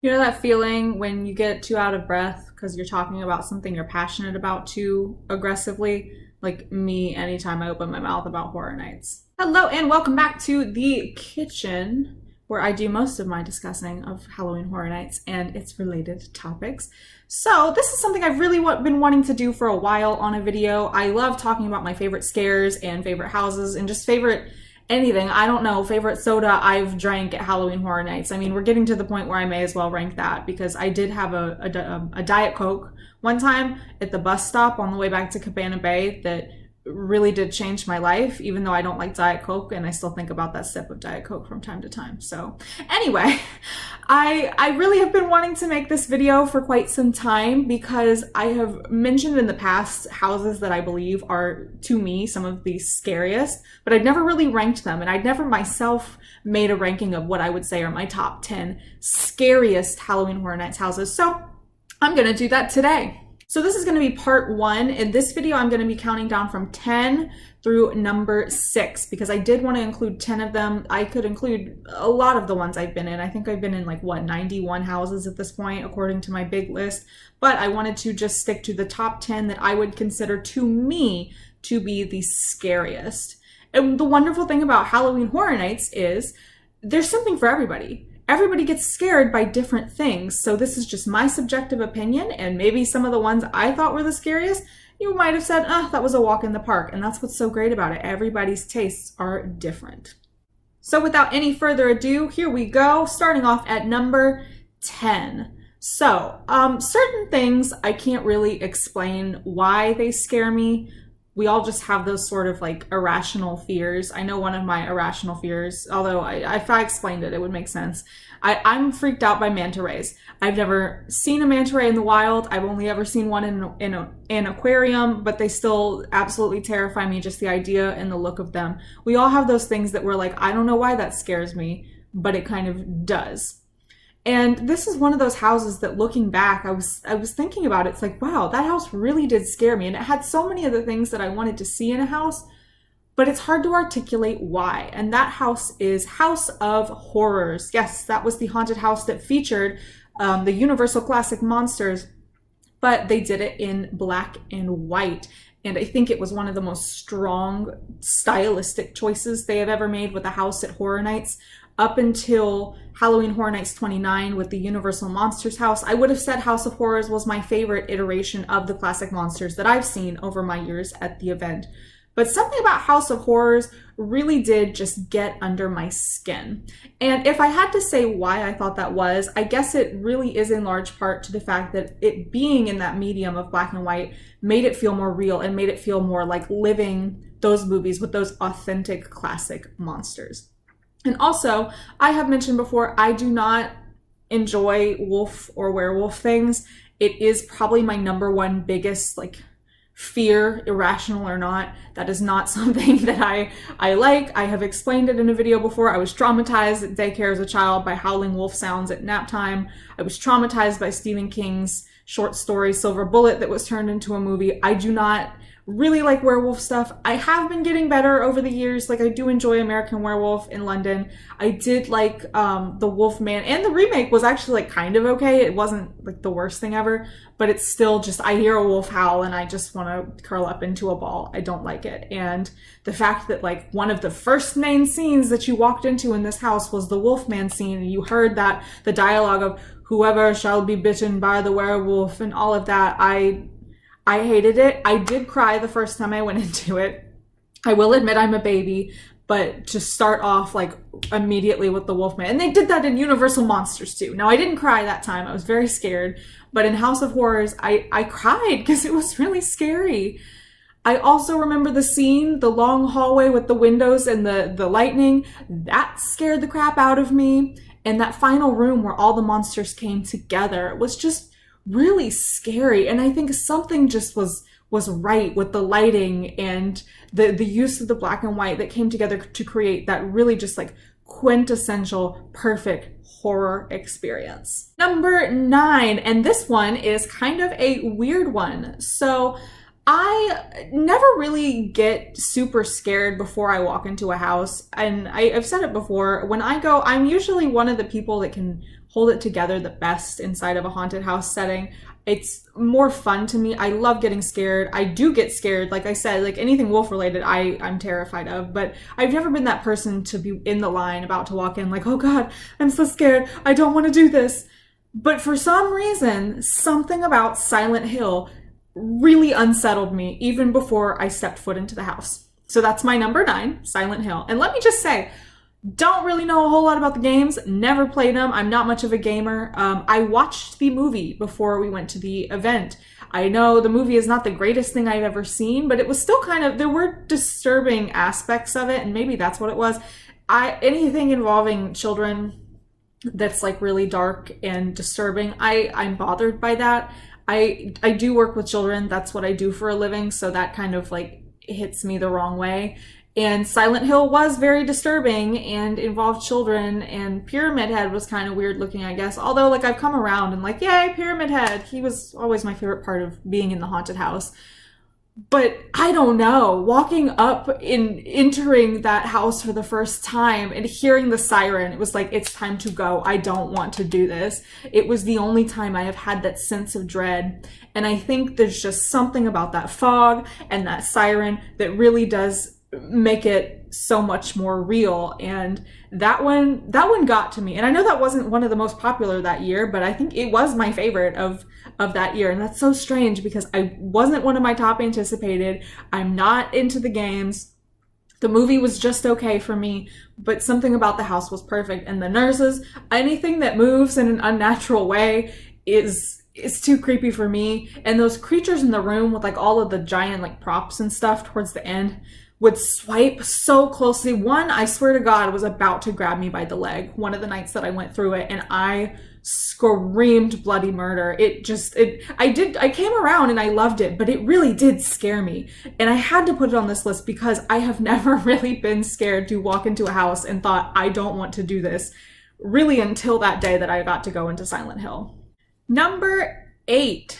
You know that feeling when you get too out of breath because you're talking about something you're passionate about too aggressively? Like me, anytime I open my mouth about horror nights. Hello, and welcome back to the kitchen, where I do most of my discussing of Halloween Horror Nights and its related topics. So this is something I've really been wanting to do for a while on a video. I love talking about my favorite scares and favorite houses and just favorite anything. I don't know, favorite soda I've drank at Halloween Horror Nights. I mean, we're getting to the point where I may as well rank that, because I did have a Diet Coke one time at the bus stop on the way back to Cabana Bay that really did change my life, even though I don't like Diet Coke, and I still think about that sip of Diet Coke from time to time. So anyway, I really have been wanting to make this video for quite some time, because I have mentioned in the past houses that I believe are, to me, some of the scariest, but I'd never really ranked them, and I'd never myself made a ranking of what I would say are my top 10 scariest Halloween Horror Nights houses. So I'm gonna do that today. So this is going to be part 1. In this video, I'm going to be counting down from 10 through number 6, because I did want to include 10 of them. I could include a lot of the ones I've been in. I think I've been in 91 houses at this point, according to my big list. But I wanted to just stick to the top 10 that I would consider, to me, to be the scariest. And the wonderful thing about Halloween Horror Nights is there's something for everybody. Everybody gets scared by different things, so this is just my subjective opinion, and maybe some of the ones I thought were the scariest, you might have said, that was a walk in the park, and that's what's so great about it. Everybody's tastes are different. So without any further ado, here we go, starting off at number 10. So, certain things I can't really explain why they scare me. We all just have those sort of irrational fears. I know one of my irrational fears, although if I explained it, it would make sense. I'm freaked out by manta rays. I've never seen a manta ray in the wild. I've only ever seen one in an aquarium, but they still absolutely terrify me, just the idea and the look of them. We all have those things that we're like, I don't know why that scares me, but it kind of does. And this is one of those houses that, looking back, I was thinking about it. It's like, wow, that house really did scare me. And it had so many of the things that I wanted to see in a house, but it's hard to articulate why. And that house is House of Horrors. Yes, that was the haunted house that featured the Universal Classic monsters, but they did it in black and white. And I think it was one of the most strong stylistic choices they have ever made with a house at Horror Nights. Up until Halloween Horror Nights 29 with the Universal Monsters house, I would have said House of Horrors was my favorite iteration of the classic monsters that I've seen over my years at the event. But something about House of Horrors really did just get under my skin. And if I had to say why I thought that was, I guess it really is in large part to the fact that it being in that medium of black and white made it feel more real and made it feel more like living those movies with those authentic classic monsters. And also, I have mentioned before, I do not enjoy wolf or werewolf things. It is probably my number one biggest fear, irrational or not. That is not something that I like. I have explained it in a video before. I was traumatized at daycare as a child by howling wolf sounds at nap time. I was traumatized by Stephen King's short story Silver Bullet that was turned into a movie. I do not really like werewolf stuff. I have been getting better over the years. I do enjoy American Werewolf in London. I did like the Wolfman, and the remake was actually kind of okay. It wasn't the worst thing ever, but it's still just, I hear a wolf howl and I just want to curl up into a ball. I don't like it. And the fact that one of the first main scenes that you walked into in this house was the Wolfman scene, and you heard that the dialogue of whoever shall be bitten by the werewolf and all of that, I hated it. I did cry the first time I went into it. I will admit I'm a baby, but to start off immediately with the Wolfman, and they did that in Universal Monsters too. Now, I didn't cry that time. I was very scared, but in House of Horrors, I cried because it was really scary. I also remember the scene, the long hallway with the windows and the lightning. That scared the crap out of me. And that final room where all the monsters came together was just really scary. And I think something just was right with the lighting and the use of the black and white that came together to create that really just quintessential perfect horror experience. Number 9, and this one is kind of a weird one. So I never really get super scared before I walk into a house. And I've said it before, when I go, I'm usually one of the people that can hold it together the best inside of a haunted house setting. It's more fun to me. I love getting scared. I do get scared. Like I said, like anything wolf related, I'm terrified of, but I've never been that person to be in the line about to walk in like, oh God, I'm so scared. I don't want to do this. But for some reason, something about Silent Hill really unsettled me even before I stepped foot into the house. So that's my number 9, Silent Hill. And let me just say, don't really know a whole lot about the games, never played them. I'm not much of a gamer. I watched the movie before we went to the event. I know the movie is not the greatest thing I've ever seen, but it was still kind of, there were disturbing aspects of it, and maybe that's what it was. Anything involving children that's like really dark and disturbing, I'm bothered by that. I do work with children. That's what I do for a living. So that kind of like hits me the wrong way. And Silent Hill was very disturbing and involved children, and Pyramid Head was kind of weird looking, I guess. Although like I've come around and like, yay, Pyramid Head. He was always my favorite part of being in the haunted house. But I don't know, walking up in entering that house for the first time and hearing the siren, it was like, it's time to go. I don't want to do this. It was the only time I have had that sense of dread. And I think there's just something about that fog and that siren that really does make it so much more real. And that one got to me. And I know that wasn't one of the most popular that year, but I think it was my favorite of that year. And that's so strange because I wasn't one of my top anticipated. I'm not into the games. The movie was just okay for me, but something about the house was perfect. And the nurses, anything that moves in an unnatural way is too creepy for me. And those creatures in the room with like all of the giant like props and stuff towards the end would swipe so closely. One, I swear to God, was about to grab me by the leg one of the nights that I went through it, and I screamed bloody murder. I came around and I loved it, but it really did scare me. And I had to put it on this list because I have never really been scared to walk into a house and thought, I don't want to do this, really until that day that I got to go into Silent Hill. Number 8.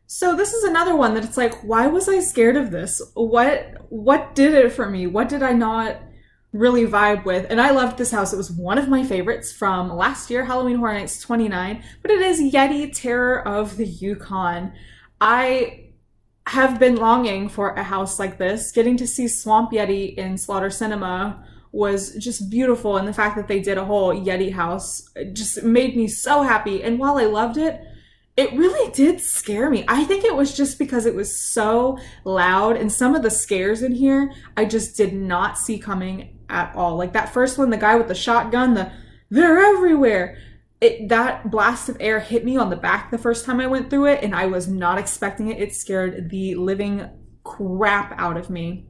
So this is another one that it's like, why was I scared of this? What did it for me? What did I not really vibe with? And I loved this house. It was one of my favorites from last year, Halloween Horror Nights 29, but it is Yeti, Terror of the Yukon. I have been longing for a house like this. Getting to see Swamp Yeti in Slaughter Cinema was just beautiful, and the fact that they did a whole Yeti house just made me so happy. And while I loved it, it really did scare me. I think it was just because it was so loud, and some of the scares in here I just did not see coming at all. Like that first one, the guy with the shotgun, they're everywhere. That blast of air hit me on the back the first time I went through it, and I was not expecting it. It scared the living crap out of me.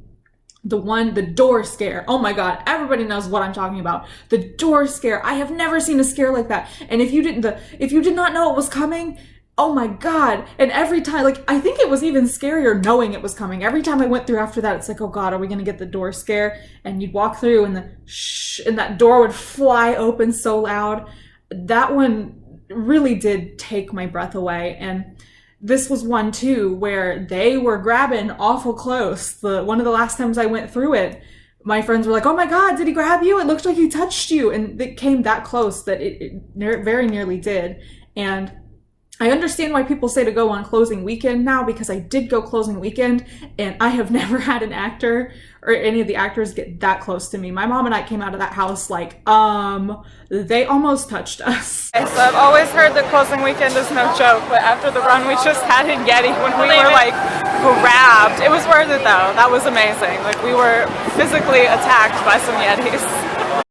The door scare. Oh my God, everybody knows what I'm talking about. The door scare. I have never seen a scare like that. And if you did not know it was coming, oh my God. And every time, like, I think it was even scarier knowing it was coming. Every time I went through after that, it's like, oh God, are we going to get the door scare? And you'd walk through and and that door would fly open so loud. That one really did take my breath away. And this was one too, where they were grabbing awful close. One of the last times I went through it, my friends were like, oh my God, did he grab you? It looked like he touched you. And it came that close that it very nearly did. And I understand why people say to go on closing weekend now, because I did go closing weekend and I have never had an actor or any of the actors get that close to me. My mom and I came out of that house like, they almost touched us. Okay, so I've always heard that closing weekend is no joke, but after the run we just had in Yeti, when we were like grabbed, it was worth it though. That was amazing. Like we were physically attacked by some Yetis.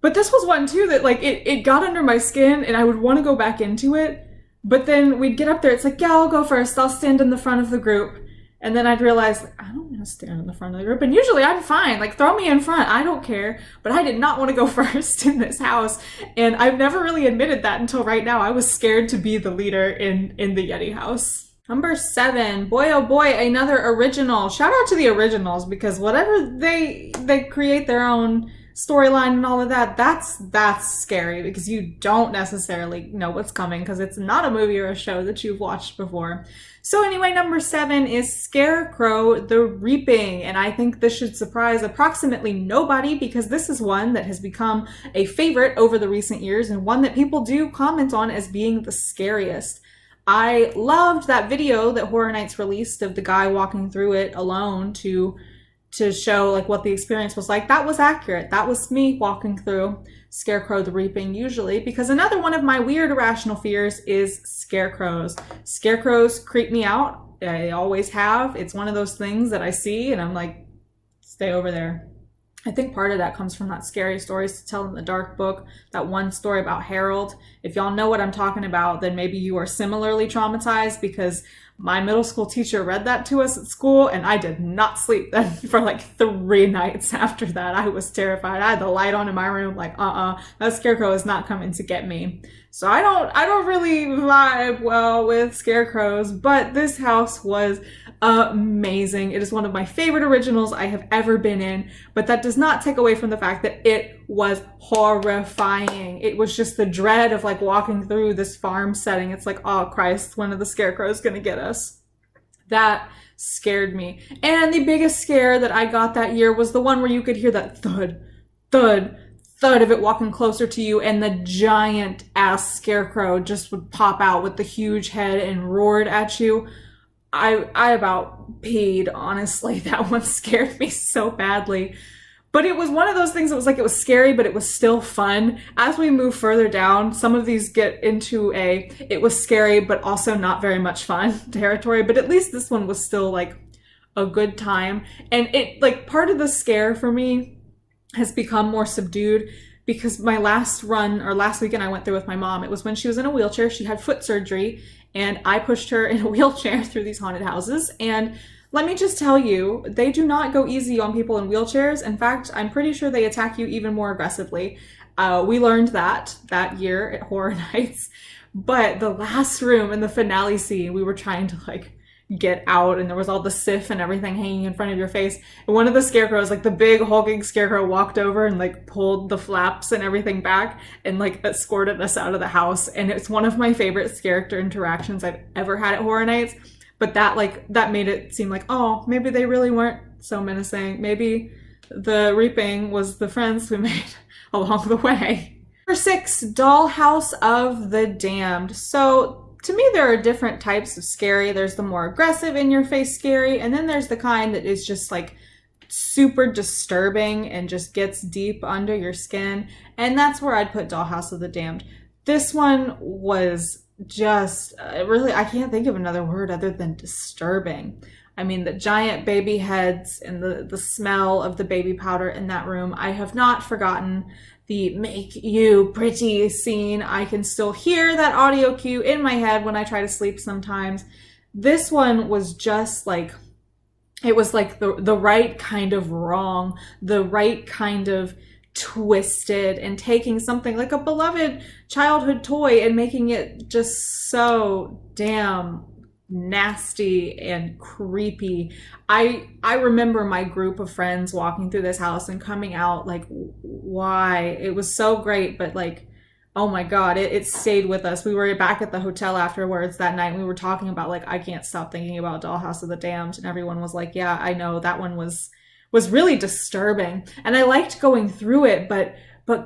But this was one too that like it got under my skin and I would want to go back into it. But then we'd get up there, it's like, yeah, I'll go first. I'll stand in the front of the group. And then I'd realize, like, I don't want to stand in the front of the group. And usually I'm fine. Like, throw me in front. I don't care. But I did not want to go first in this house. And I've never really admitted that until right now. I was scared to be the leader in the Yeti house. Number 7, boy oh boy, another original. Shout out to the originals, because whatever they create their own storyline and all of that, that's scary because you don't necessarily know what's coming because it's not a movie or a show that you've watched before. So anyway, number 7 is Scarecrow the Reaping, and I think this should surprise approximately nobody because this is one that has become a favorite over the recent years and one that people do comment on as being the scariest. I loved that video that Horror Nights released of the guy walking through it alone to show like what the experience was like. That was accurate. That was me walking through Scarecrow the Reaping usually, because another one of my weird irrational fears is scarecrows. Scarecrows creep me out. I always have. It's one of those things that I see and I'm like, stay over there. I think part of that comes from that Scary Stories to Tell in the Dark book, that one story about Harold. If y'all know what I'm talking about, then maybe you are similarly traumatized because my middle school teacher read that to us at school and I did not sleep then for like 3 nights after that. I was terrified. I had the light on in my room like, that scarecrow is not coming to get me. So I don't really vibe well with scarecrows, but this house was amazing. It is one of my favorite originals I have ever been in, but that does not take away from the fact that it was horrifying. It was just the dread of like walking through this farm setting. It's like, oh Christ, when are the scarecrows gonna get us? That scared me. And the biggest scare that I got that year was the one where you could hear that thud, thud, thud of it walking closer to you, and the giant ass scarecrow just would pop out with the huge head and roared at you. I about peed, honestly. That one scared me so badly. But it was one of those things that was like, it was scary, but it was still fun. As we move further down, some of these get into it was scary, but also not very much fun territory. But at least this one was still like a good time. And it, like, part of the scare for me has become more subdued because my last weekend I went through with my mom, it was when she was in a wheelchair. She had foot surgery and I pushed her in a wheelchair through these haunted houses. And let me just tell you, they do not go easy on people in wheelchairs. In fact, I'm pretty sure they attack you even more aggressively. We learned that year at Horror Nights. But the last room in the finale scene, we were trying to like get out and there was all the sif and everything hanging in front of your face. And one of the scarecrows, like the big hulking scarecrow, walked over and like pulled the flaps and everything back and like escorted us out of the house. And it's one of my favorite character interactions I've ever had at Horror Nights. But that made it seem like, oh, maybe they really weren't so menacing. Maybe the Reaping was the friends we made along the way. Number 6, Dollhouse of the Damned. So to me, there are different types of scary. There's the more aggressive, in-your-face scary, and then there's the kind that is just like super disturbing and just gets deep under your skin. And that's where I'd put Dollhouse of the Damned. This one was just really, I can't think of another word other than disturbing. I mean, the giant baby heads and the smell of the baby powder in that room. I have not forgotten the make you pretty scene. I can still hear that audio cue in my head when I try to sleep sometimes. This one was just like, it was like the right kind of wrong, the right kind of twisted, and taking something like a beloved childhood toy and making it just so damn nasty and creepy. I remember my group of friends walking through this house and coming out like, why? It was so great, but like, oh my God, it stayed with us. We were back at the hotel afterwards that night and we were talking about like, I can't stop thinking about Dollhouse of the Damned, and everyone was like, yeah, I know, that one was really disturbing. And I liked going through it, but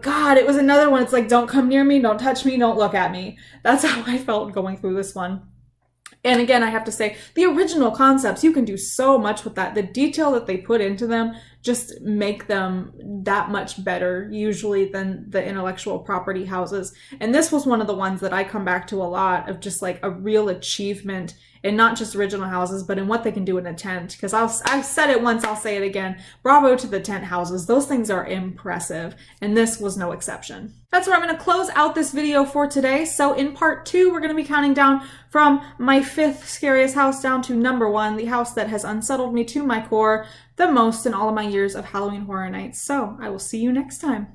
God, it was another one. It's like, don't come near me, don't touch me, don't look at me. That's how I felt going through this one. And again, I have to say, the original concepts, you can do so much with that. The detail that they put into them just make them that much better, usually, than the intellectual property houses. And this was one of the ones that I come back to a lot, of just like a real achievement in not just original houses, but in what they can do in a tent. Because I've said it once, I'll say it again. Bravo to the tent houses. Those things are impressive. And this was no exception. That's where I'm going to close out this video for today. So in part 2, we're going to be counting down from my 5th scariest house down to number 1, the house that has unsettled me to my core the most in all of my years of Halloween Horror Nights. So I will see you next time.